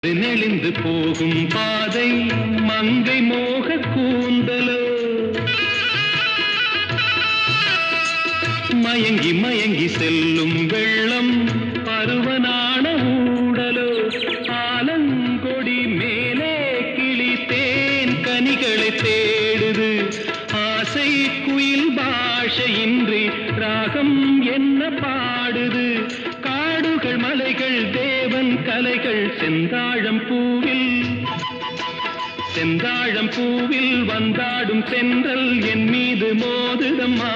நெளிந்து போகும் பாதை மங்கை மோக கூந்தலோ மயங்கி மயங்கி செல்லும் வெள்ளம் பருவனான ஊடலோ ஆலங்கொடி மேலே கிளி தேன் கனிகளை தேடுது ஆசை குயில் பாஷையின்றி ராகம் என்ன பாடுது காடுகள் மலைகள் தேவன் கலைகள் செந்தாழம் பூவில் வந்தாடும் தென்றல் என் மீது மோதுதம்மா.